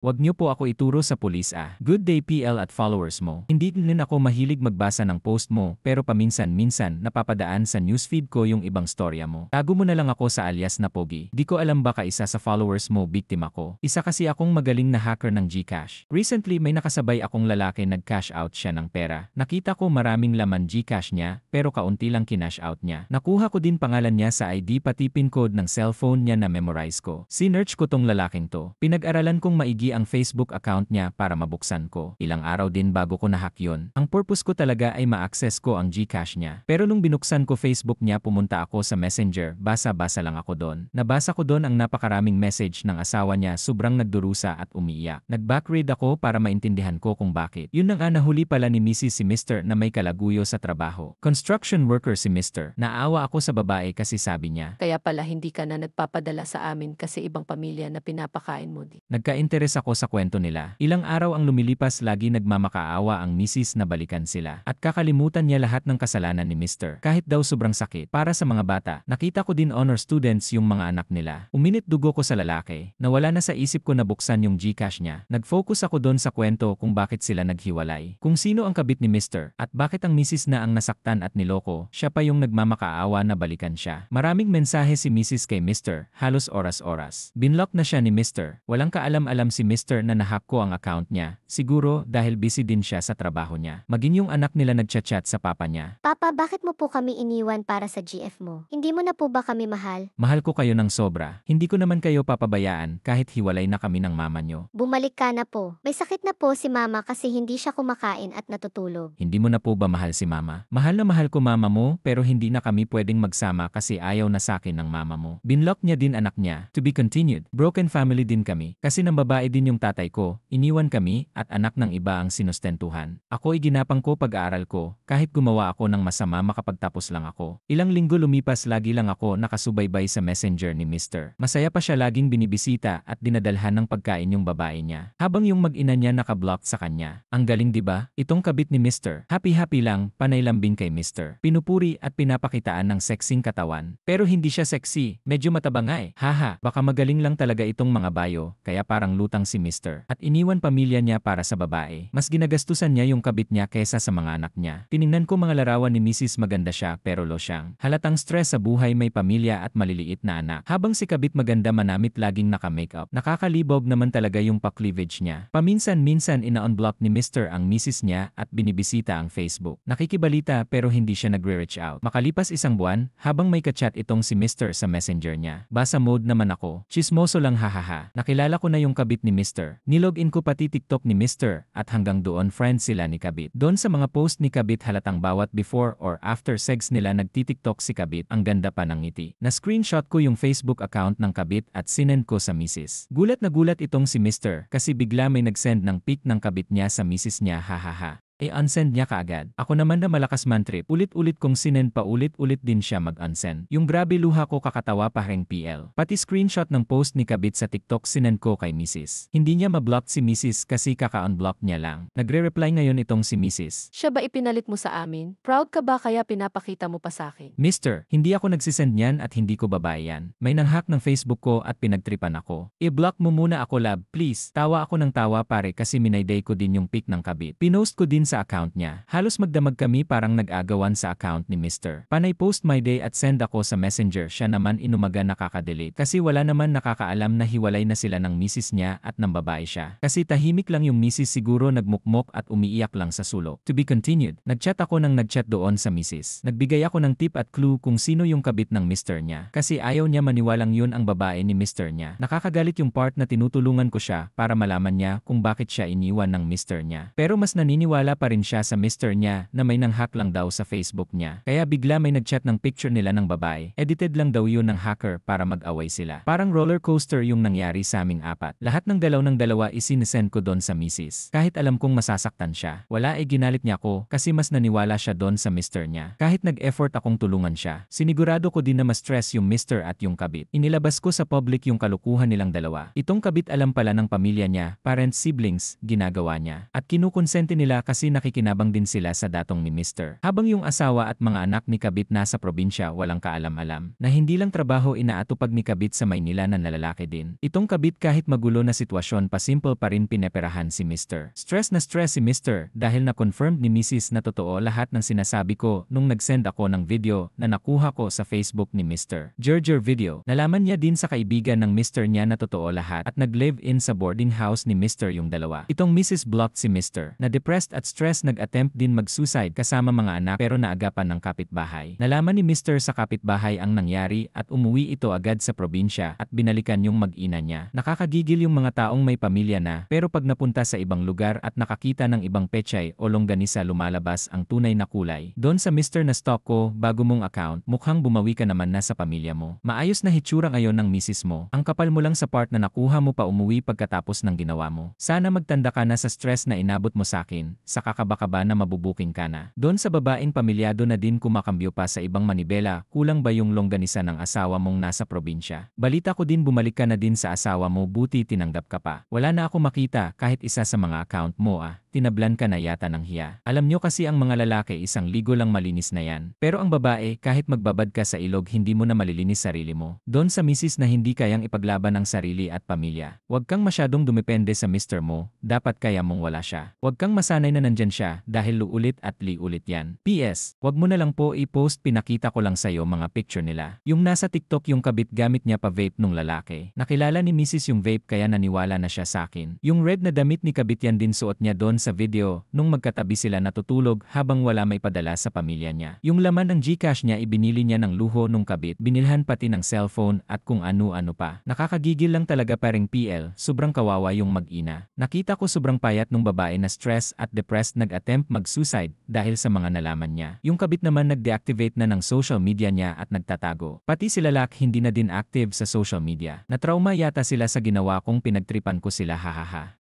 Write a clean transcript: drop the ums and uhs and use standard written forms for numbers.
Wag niyo po ako ituro sa pulis ah. Good day PL at followers mo. Hindi din ako mahilig magbasa ng post mo pero paminsan-minsan napapadaan sa newsfeed ko yung ibang storya mo. Tago mo na lang ako sa alias na Pogi. Di ko alam baka isa sa followers mo biktima ko. Isa kasi akong magaling na hacker ng GCash. Recently may nakasabay akong lalaki nag-cash out siya ng pera. Nakita ko maraming laman GCash niya pero kaunti lang kinash out niya. Nakuha ko din pangalan niya sa ID pati pin code ng cellphone niya na memorize ko. Sinearch ko tong lalaking to. Pinag-aralan kong maigi ang Facebook account niya para mabuksan ko. Ilang araw din bago ko na-hack yun. Ang purpose ko talaga ay ma-access ko ang GCash niya. Pero nung binuksan ko Facebook niya pumunta ako sa Messenger, basa-basa lang ako doon. Nabasa ko doon ang napakaraming message ng asawa niya sobrang nagdurusa at umiiyak. Nag-backread ako para maintindihan ko kung bakit. Yun na nga nahuli pala ni Mrs. si Mr. na may kalaguyo sa trabaho. Construction worker si Mr. Naawa ako sa babae kasi sabi niya, Kaya pala hindi ka na nagpapadala sa amin kasi ibang pamilya na pinapakain mo di. nagka-interes ako sa kwento nila. Ilang araw ang lumilipas lagi nagmamakaawa ang misis na balikan sila. At kakalimutan niya lahat ng kasalanan ni Mr. Kahit daw sobrang sakit. Para sa mga bata, nakita ko din honor students yung mga anak nila. Uminit dugo ko sa lalaki. Nawala na sa isip ko na buksan yung GCash niya. Nag-focus ako doon sa kwento kung bakit sila naghiwalay. Kung sino ang kabit ni Mr. At bakit ang misis na ang nasaktan at niloko, siya pa yung nagmamakaawa na balikan siya. Maraming mensahe si Mrs. kay Mr. Halos oras-oras. Binlock na siya ni Mr. Walang kaalam-alam si Mr. na nahack ko ang account niya. Siguro dahil busy din siya sa trabaho niya. Maging yung anak nila nagchat-chat sa papa niya. Papa, bakit mo po kami iniwan para sa GF mo? Hindi mo na po ba kami mahal? Mahal ko kayo ng sobra. Hindi ko naman kayo papabayaan kahit hiwalay na kami ng mama nyo. Bumalik ka na po. May sakit na po si mama kasi hindi siya kumakain at natutulog. Hindi mo na po ba mahal si mama? Mahal na mahal ko mama mo pero hindi na kami pwedeng magsama kasi ayaw na sakin ng mama mo. Binlock niya din anak niya. To be continued. Broken family din kami. Kasi ng babae din yung tatay ko. Iniwan kami at anak ng iba ang sinustentuhan. Ako iginapang ko pag-aaral ko. Kahit gumawa ako ng masama makapagtapos lang ako. Ilang linggo lumipas lagi lang ako nakasubaybay sa messenger ni Mr. Masaya pa siya laging binibisita at dinadalhan ng pagkain yung babae niya. Habang yung mag-ina niya nakablock sa kanya. Ang galing diba? Itong kabit ni Mr. Happy-happy lang, panay lambing kay Mr. Pinupuri at pinapakitaan ng sexing katawan. Pero hindi siya sexy, medyo mataba nga eh. Haha, baka magaling lang talaga itong mga bayo, kaya parang lutang si Mr. At iniwan pamilya niya para sa babae. Mas ginagastusan niya yung kabit niya kaysa sa mga anak niya. Tiningnan ko mga larawan ni Mrs. maganda siya pero low siyang. Halatang stress sa buhay may pamilya at maliliit na anak. Habang si kabit maganda manamit laging naka-makeup. Nakakalibog naman talaga yung pa-cleavage niya. Paminsan-minsan ina-unblock ni Mr. ang Mrs. niya at binibisita ang Facebook. Nakikibalita pero hindi siya nagre-reach out. Makalipas isang buwan, habang may kachat itong si Mr. sa messenger niya. Basa mode naman ako. Chismoso lang hahaha. Nakilala ko na yung kabit ni Mr. Nilogin ko pati TikTok ni Mr. at hanggang doon friends sila ni kabit. Doon sa mga post ni kabit halatang bawat before or after sex nila nagtitiktok si kabit. Ang ganda pa ng ngiti. Na-screenshot ko yung Facebook account ng kabit at sinend ko sa misis. Gulat na gulat itong si Mr. kasi bigla may nagsend ng pic ng kabit niya sa misis niya hahaha. unsend niya kaagad. Ako naman na malakas man trip, ulit-ulit kong sinend pa ulit-ulit din siya mag-unsend. Yung grabe luha ko kakatawa pa ring PL. Pati screenshot ng post ni kabit sa TikTok sinend ko kay Mrs. Hindi niya mablock si Mrs. kasi kaka-unblock niya lang. Nagre-reply ngayon itong si Mrs. Siya ba ipinalit mo sa amin? Proud ka ba kaya pinapakita mo pa sa akin? Mister, hindi ako nagsisend niyan at hindi ko babae yan. May nanghack ng Facebook ko at pinagtripan ako. I-block mo muna ako lab, please. Tawa ako ng tawa pare kasi minayday ko din yung pic ng kabit. Pinost ko din sa account niya. Halos magdamag kami parang nag-agawan sa account ni Mr. Panay post my day at send ako sa messenger siya naman inumaga nakaka-delete. Kasi wala naman nakakaalam na hiwalay na sila ng misis niya at ng babae siya. Kasi tahimik lang yung misis siguro nagmukmok at umiiyak lang sa sulok. To be continued. Nagchat ako ng nagchat doon sa misis. Nagbigay ako ng tip at clue kung sino yung kabit ng Mr. niya. Kasi ayaw niya maniwalang yun ang babae ni Mr. niya. Nakakagalit yung part na tinutulungan ko siya para malaman niya kung bakit siya iniwan ng Mr. niya. Pero mas naniniwala pa rin siya sa Mr. niya na may nanghack lang daw sa Facebook niya. Kaya bigla may nagchat ng picture nila ng babae. Edited lang daw yun ng hacker para mag-away sila. Parang roller coaster yung nangyari sa aming apat. Lahat ng dalawa isinesend ko doon sa misis. Kahit alam kong masasaktan siya. Wala ginalit niya ako kasi mas naniwala siya doon sa Mr. niya. Kahit nag-effort akong tulungan siya. Sinigurado ko din na ma-stress yung Mr. at yung kabit. Inilabas ko sa public yung kalukuhan nilang dalawa. Itong kabit alam pala ng pamilya niya, parents, siblings, ginagawa niya. At kinukonsente nila kasi kasi nakikinabang din sila sa datong ni Mr. Habang yung asawa at mga anak ni Kabit nasa probinsya walang kaalam-alam na hindi lang trabaho inaatupag ni Kabit sa Maynila na nalalaki din. Itong Kabit kahit magulo na sitwasyon pa simple pa rin pineperahan si Mr. Stress na stress si Mr. dahil na-confirmed ni Mrs. na totoo lahat ng sinasabi ko nung nag-send ako ng video na nakuha ko sa Facebook ni Mr. Gerger video. Nalaman niya din sa kaibigan ng Mr. niya na totoo lahat at nag-live-in sa boarding house ni Mr. yung dalawa. Itong Mrs. blocked si Mr. na depressed at stressed nag-attempt din mag-suicide kasama mga anak pero naagapan ng kapitbahay. Nalaman ni Mr. sa kapitbahay ang nangyari at umuwi ito agad sa probinsya at binalikan yung mag-ina niya. Nakakagigil yung mga taong may pamilya na pero pag napunta sa ibang lugar at nakakita ng ibang pechay o longganisa lumalabas ang tunay na kulay. Doon sa Mr. na stalk ko bago mong account, mukhang bumawi ka naman na sa pamilya mo. Maayos na hitsura ngayon ng misis mo. Ang kapal mo lang sa part na nakuha mo pa umuwi pagkatapos ng ginawa mo. Sana magtanda ka na sa stress na inabot mo sa akin, sa kakaba-kaba na mabubuking ka na. Doon sa babaeng pamilyado na din kumakambyo pa sa ibang manibela, kulang ba yung longganisa ng asawa mong nasa probinsya? Balita ko din bumalik ka na din sa asawa mo buti tinanggap ka pa. Wala na ako makita kahit isa sa mga account mo tinablan ka na yata ng hiya. Alam nyo kasi ang mga lalaki isang ligo lang malinis na yan. Pero ang babae kahit magbabad ka sa ilog hindi mo na malilinis sarili mo. Doon sa misis na hindi kayang ipaglaban ang sarili at pamilya. Huwag kang masyadong dumepende sa mister mo, dapat kaya mong wala siya. Huwag kang masanay na nandyan siya dahil luulit at liulit yan. PS, huwag mo na lang po i-post pinakita ko lang sa'yo mga picture nila. Yung nasa TikTok yung Kabit gamit niya pa vape nung lalaki. Nakilala ni misis yung vape kaya naniwala na siya sa akin. Yung red na damit ni Kabit yan din suot niya doon sa video nung magkatabi sila natutulog habang wala may padala sa pamilya niya. Yung laman ng GCash niya ibinili niya ng luho nung Kabit, binilhan pati ng cellphone at kung ano-ano pa. Nakakagigil lang talaga paring PL, sobrang kawawa yung mag-ina. Nakita ko sobrang payat nung babae na stress at depressed nag-attempt mag-suicide dahil sa mga nalaman niya. Yung Kabit naman nag-deactivate na ng social media niya at nagtatago. Pati sila Lak hindi na din active sa social media. Na trauma yata sila sa ginawa kong pinagtripan ko sila hahaha.